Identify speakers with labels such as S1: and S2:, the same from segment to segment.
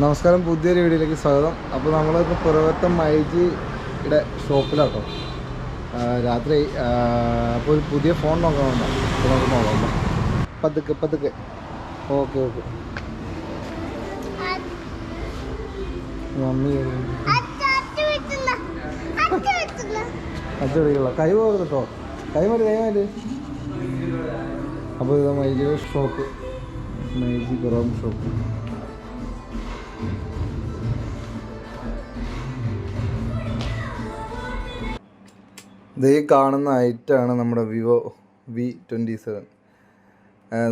S1: നമസ്കാരം, പുതിയൊരു വീഡിയോയിലേക്ക് സ്വാഗതം. അപ്പോൾ നമ്മളിപ്പോൾ പുറവത്തെ മൈജിയുടെ ഷോപ്പിലാട്ടോ. രാത്രി അപ്പോൾ ഒരു പുതിയ ഫോൺ നോക്കണമുണ്ടോ? അപ്പോൾ നമുക്ക് നോക്കാം. പതുക്കെ ഓക്കെ മമ്മി അച്ചടിക്കുള്ള കൈ പോകും കേട്ടോ. കൈമാര്. അപ്പോൾ ഇത് മൈജിയുടെ ഷോപ്പ്, മൈജി പുറം ഷോപ്പ്. ഇത് ഈ കാണുന്ന ഐറ്റാണ് നമ്മുടെ വിവോ V27.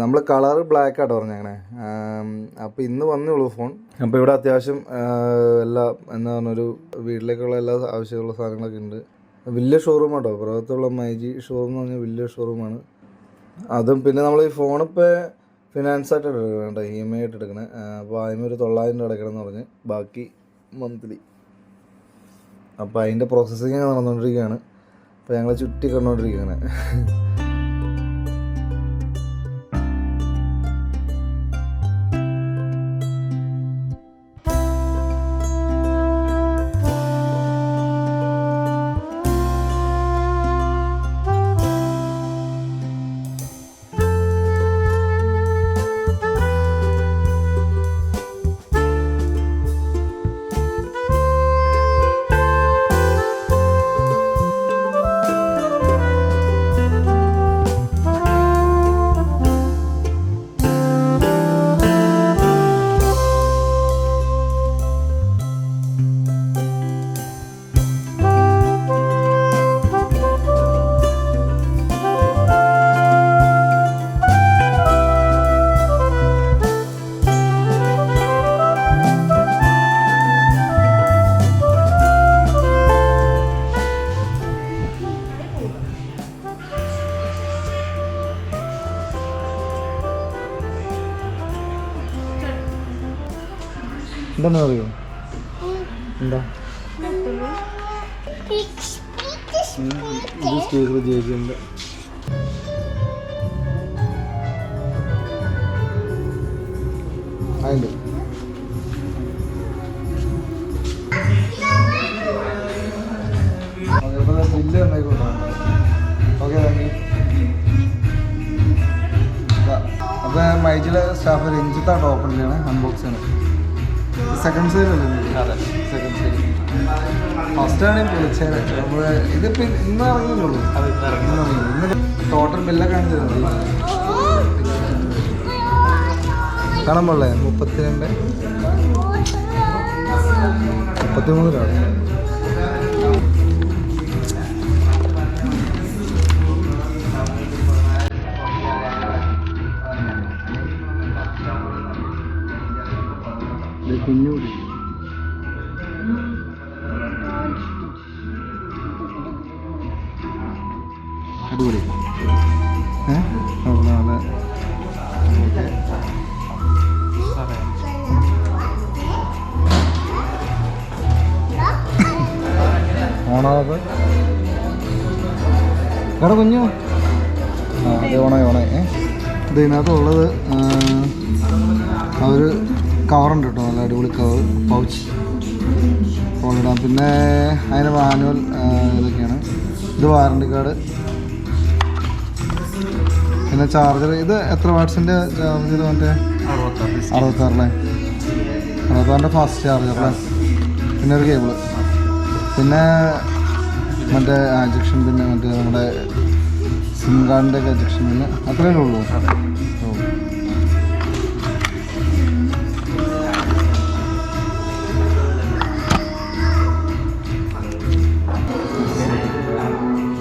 S1: നമ്മൾ കളർ ബ്ലാക്ക് ആട്ടോ പറഞ്ഞേക്കണേ. അപ്പോൾ ഇന്ന് വന്നേയുള്ളൂ ഫോൺ. അപ്പോൾ ഇവിടെ അത്യാവശ്യം എല്ലാ എന്താ പറഞ്ഞൊരു വീട്ടിലേക്കുള്ള എല്ലാ ആവശ്യമുള്ള സാധനങ്ങളൊക്കെ ഉണ്ട്. വലിയ ഷോറൂം ആട്ടോ, പുറത്തുള്ള മൈജി ഷോറൂം എന്ന് പറഞ്ഞാൽ വലിയ ഷോറൂമാണ്. അതും പിന്നെ നമ്മൾ ഈ ഫോണിപ്പോൾ ഫിനാൻസായിട്ട് എടുക്കണം, EMI ആയിട്ട് എടുക്കണേ. അപ്പോൾ അതിന് ഒരു 900 അടയ്ക്കണം എന്ന് പറഞ്ഞ്, ബാക്കി മന്ത്ലി. അപ്പോൾ അതിൻ്റെ പ്രോസസ്സിങ് നടന്നുകൊണ്ടിരിക്കുകയാണ്. അപ്പോൾ ഞങ്ങൾ ചുറ്റി കണ്ടുകൊണ്ടിരിക്കുകയാണ്. എന്താണെന്ന് അറിയോ? എന്താ ഇത് സ്പീക്കർ ചേച്ചിയുണ്ട്. അതിൻ്റെ ബില്ല് എന്നായിക്കോട്ടെ. Okay, thank you. അപ്പോൾ മൈജിയിലെ സ്റ്റാഫ് രഞ്ജിത്താണ് ഓപ്പൺ ചെയ്യണേ, അൺബോക്സ് ചെയ്യണേ. സെക്കൻഡ് സൈഡല്ലേ? അതെ, സെക്കൻഡ് സൈഡ്. ഫസ്റ്റാണ് വിളിച്ചത്. നമ്മൾ ഇതിപ്പോൾ ഇന്ന് ഇറങ്ങിയുള്ളൂ. ഇന്ന് ടോട്ടൽ ബില്ലൊക്കെ കാണിച്ചിരുന്നത് കാണാൻ പാടില്ലേ? 33 രൂപ. കുഞ്ഞൂടി അടിപൊളി. ഓണാവത് എടാ കുഞ്ഞു. അതെ, ഓണായി. ഇത് ഇതിനകത്തുള്ളത് ഒരു കവറുണ്ട് കേട്ടോ, നല്ല അടിപൊളി കവർ, പൗച്ച് ഫോണിടാം. പിന്നെ അതിന് മാനുവൽ ഇതൊക്കെയാണ്. ഇത് വാറണ്ടി കാർഡ്, പിന്നെ ചാർജർ. ഇത് എത്ര വാട്ട്സിൻ്റെ ചാർജർ? മറ്റേ 66 ഫാസ്റ്റ് ചാർജർ. പിന്നെ ഒരു കേബിള്, പിന്നെ മറ്റേ അജക്ഷൻ, പിന്നെ മറ്റേ നമ്മുടെ സിം കാർഡിൻ്റെ ഒക്കെ അജക്ഷൻ. പിന്നെ അത്രയേ ഉള്ളൂ.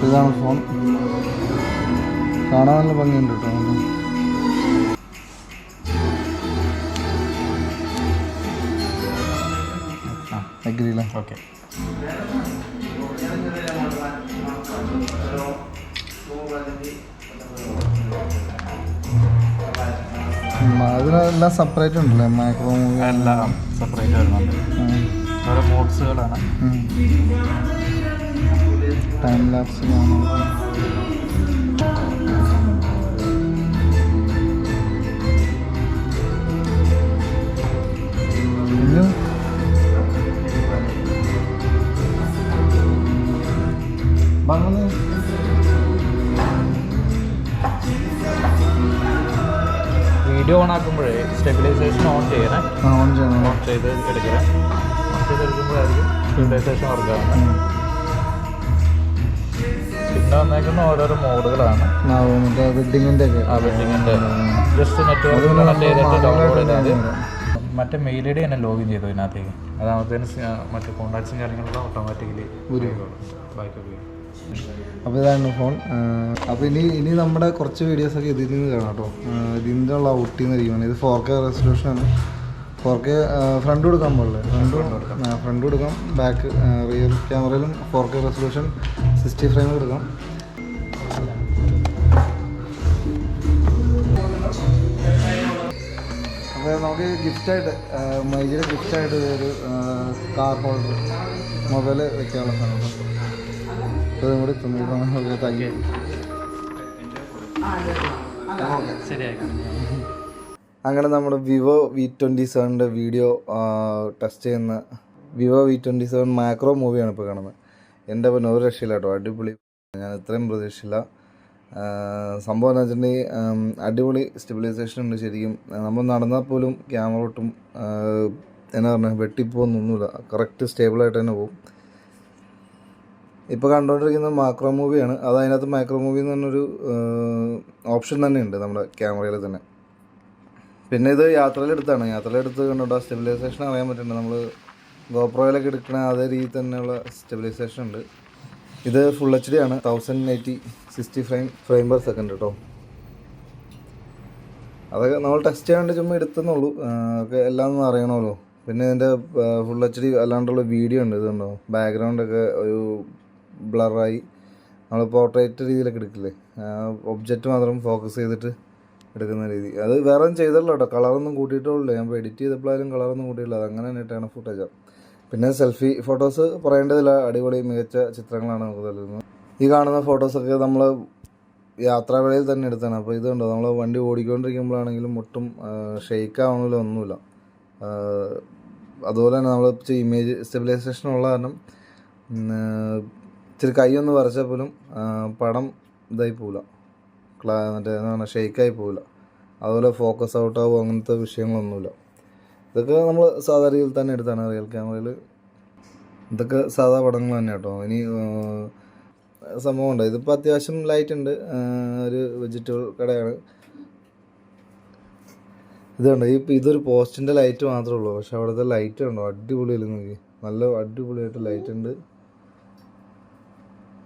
S1: ഇതാണ് ഫോൺ. കാണാൻ നല്ല ഭംഗിയുണ്ട് കേട്ടോ. അഗ്രിയില്ല. ഓക്കെ, അതിനെല്ലാം സെപ്പറേറ്റ് ഉണ്ടല്ലേ? മൈക്രോ മൂവി എല്ലാം സെപ്പറേറ്റ് വരുന്നുണ്ട്. ഓരോ മോഡ്സുകളാണ്. ടൈം ലാപ്സ് കാണാം. അപ്പം അങ്ങനെ
S2: വീഡിയോ ഓൺ ആക്കുമ്പോഴേ സ്റ്റെബിലൈസേഷൻ ഓൺ ചെയ്യണേ.
S1: ഓൺ ചെയ്യണം.
S2: ഓൺ ചെയ്ത് എടുക്കുക. ഓൺ ചെയ്തെടുക്കുമ്പോഴായിരിക്കും സ്റ്റെബിലൈസേഷൻ വർക്കാവുന്നത്. പിന്നെ വന്നേക്കുന്ന ഓരോരോ മോഡുകളാണ്.
S1: വെഡിങ്ങിൻ്റെ ഒക്കെ
S2: വെഡിങ്ങിൻ്റെ ജസ്റ്റ് നെറ്റ്വർക്ക് കണക്ട് ചെയ്തിട്ട് ഡൗൺലോഡ് ചെയ്താൽ മറ്റേ മെയിൽ ഐ ഡി തന്നെ ലോഗിൻ ചെയ്തു ഇതിനകത്തേക്ക്. അതാകുമ്പോഴത്തേന് മറ്റേ കോൺടാക്ട്സും കാര്യങ്ങളെല്ലാം ഓട്ടോമാറ്റിക്കലി ബാക്കി.
S1: അപ്പോൾ ഇതാണ് ഫോൺ. അപ്പോൾ ഇനി നമ്മുടെ കുറച്ച് വീഡിയോസൊക്കെ ഇതിൽ നിന്ന് കാണാം കേട്ടോ. ഇതിൻ്റെ ഉള്ള ഔട്ടിൽ നിന്ന് ഇരിക്കുന്നത് ഇത് 4K റെസൊല്യൂഷനാണ്. 4K ഫ്രണ്ട് കൊടുക്കാൻ പാടില്ലേ? ഫ്രണ്ട് കൊടുക്കാം. ബാക്ക് റിയർ ക്യാമറയിലും 4K റെസൊല്യൂഷൻ 60 ഫ്രെയിം എടുക്കാം. അപ്പോൾ നമുക്ക് ഗിഫ്റ്റായിട്ട് മൈജിയുടെ ഗിഫ്റ്റായിട്ട് ഒരു കാർ ഹോൾഡർ മൊബൈൽ വെക്കാനുള്ള സാധനം അതും കൂടി തന്നിട്ട് താങ്ക് യു. അങ്ങനെ നമ്മുടെ വിവോ V27 വീഡിയോ ടെസ്റ്റ് ചെയ്യുന്ന വിവോ V27 മാക്രോ മൂവിയാണ് ഇപ്പോൾ കാണുന്നത്. എൻ്റെ പിന്നെ ഒരു രക്ഷയില്ല കേട്ടോ, അടിപൊളി. ഞാൻ ഇത്രയും പ്രതീക്ഷിച്ചില്ല. സംഭവം എന്ന് വെച്ചിട്ടുണ്ടെങ്കിൽ അടിപൊളി സ്റ്റെബിലൈസേഷൻ ഉണ്ട്. ശരിക്കും നമ്മൾ നടന്നാൽ പോലും ക്യാമറ ഒട്ടും എന്നാ പറഞ്ഞാൽ വെട്ടിപ്പോന്നൊന്നുമില്ല, കറക്റ്റ് സ്റ്റേബിളായിട്ട് തന്നെ പോകും. ഇപ്പോൾ കണ്ടുകൊണ്ടിരിക്കുന്നത് മാക്രോ മൂവിയാണ്. അത് അതിനകത്ത് മാക്രോ മൂവി എന്ന് പറഞ്ഞൊരു ഓപ്ഷൻ തന്നെ ഉണ്ട് നമ്മുടെ ക്യാമറയിൽ തന്നെ. പിന്നെ ഇത് യാത്രയിലെടുത്താണ്. യാത്രയിലെടുത്ത് കണ്ടോട്ടോ സ്റ്റെബിലൈസേഷൻ അറിയാൻ പറ്റുന്നുണ്ട്. നമ്മൾ ഗോപ്രോയിലൊക്കെ എടുക്കണ അതേ രീതി തന്നെയുള്ള സ്റ്റെബിലൈസേഷൻ ഉണ്ട്. ഇത് ഫുൾ HD ആണ്. 1080 60 ഫ്രെയിം പെർ സെക്കൻഡ് കേട്ടോ. അതൊക്കെ നമ്മൾ ടെസ്റ്റ് ചെയ്യാണ്ട് ചുമ്മാ എടുത്തെന്നുള്ളൂ. ഒക്കെ എല്ലാം ഒന്നും അറിയണമല്ലോ. പിന്നെ ഇതിൻ്റെ ഫുൾ HD അല്ലാണ്ടുള്ള വീഡിയോ ഉണ്ട്. ഇതുണ്ടോ ബാക്ക്ഗ്രൗണ്ടൊക്കെ ഒരു ബ്ലറായി നമ്മൾ പോർട്രേറ്റ് രീതിയിലൊക്കെ എടുക്കില്ലേ, ഒബ്ജക്റ്റ് മാത്രം ഫോക്കസ് ചെയ്തിട്ട് എടുക്കുന്ന രീതി. അത് വേറെ ഒന്നും ചെയ്തല്ലോ കേട്ടോ, കളറൊന്നും കൂട്ടിയിട്ടുള്ളൂ. ഞാൻ ഇപ്പോൾ എഡിറ്റ് ചെയ്തപ്പോഴായാലും കളറൊന്നും കൂട്ടിയില്ല. അത് അങ്ങനെ തന്നെയിട്ടാണ് ഫുട്ടേജാണ്. പിന്നെ സെൽഫി ഫോട്ടോസ് പറയേണ്ടതില്ല, അടിപൊളി മികച്ച ചിത്രങ്ങളാണ് നമുക്ക് തരുന്നത്. ഈ കാണുന്ന ഫോട്ടോസൊക്കെ നമ്മൾ യാത്രാവേളയിൽ തന്നെ എടുത്താണ്. അപ്പോൾ ഇതുണ്ടോ നമ്മൾ വണ്ടി ഓടിക്കൊണ്ടിരിക്കുമ്പോഴാണെങ്കിലും ഒട്ടും ഷെയ്ക്ക് ആവണില്ല, ഒന്നുമില്ല. അതുപോലെ തന്നെ നമ്മൾ ഇമേജ് സ്റ്റെബിലൈസേഷൻ ഉള്ള കാരണം ഇച്ചിരി കൈയൊന്ന് വരച്ചാൽ പോലും പടം ഇതായി പോവില്ല, മറ്റേ എന്താണ് ഷെയ്ക്കായി പോവില്ല. അതുപോലെ ഫോക്കസ് ഔട്ടാവും, അങ്ങനത്തെ വിഷയങ്ങളൊന്നുമില്ല. ഇതൊക്കെ നമ്മൾ സാധാ രീതിയിൽ തന്നെ എടുത്താണ് റിയൽ ക്യാമറയിൽ. ഇതൊക്കെ സാധാ പടങ്ങൾ തന്നെ കേട്ടോ. ഇനി സംഭവം ഉണ്ട്. ഇതിപ്പോൾ അത്യാവശ്യം ലൈറ്റ് ഉണ്ട്. ഒരു വെജിറ്റബിൾ കടയാണ്. ഇതുണ്ട് ഇതൊരു പോസ്റ്റിൻ്റെ ലൈറ്റ് മാത്രമേ ഉള്ളൂ. പക്ഷെ അവിടുത്തെ ലൈറ്റ് ഉണ്ടോ അടിപൊളിയല്ലേ നോക്കി, നല്ല അടിപൊളിയായിട്ട് ലൈറ്റ് ഉണ്ട്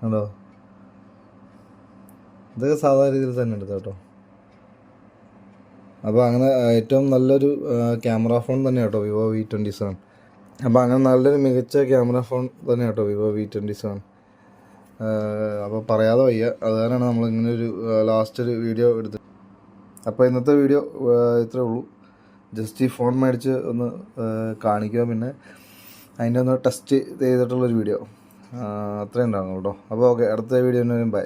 S1: ഉണ്ടോ. ഇതൊക്കെ സാധാരണ രീതിയിൽ തന്നെ എടുത്തു കേട്ടോ. അപ്പോൾ അങ്ങനെ ഏറ്റവും നല്ലൊരു ക്യാമറ ഫോൺ തന്നെ കേട്ടോ വിവോ V27. അപ്പോൾ അങ്ങനെ നല്ലൊരു മികച്ച ക്യാമറ ഫോൺ തന്നെ കേട്ടോ വിവോ V27. അപ്പോൾ പറയാതെ വയ്യ, അത് കാരണമാണ് നമ്മൾ ഇങ്ങനെ ഒരു ലാസ്റ്റ് ഒരു വീഡിയോ എടുത്തത്. അപ്പോൾ ഇന്നത്തെ വീഡിയോ ഇത്രേ ഉള്ളൂ. ജസ്റ്റ് ഈ ഫോൺ മേടിച്ച് ഒന്ന് കാണിക്കുക, പിന്നെ അതിൻ്റെ ഒന്ന് ടെസ്റ്റ് ചെയ്തിട്ടുള്ളൊരു വീഡിയോ അത്രയും ഉണ്ടാകും കേട്ടോ. അപ്പോൾ ഓക്കെ, അടുത്ത വീഡിയോന് ബൈ.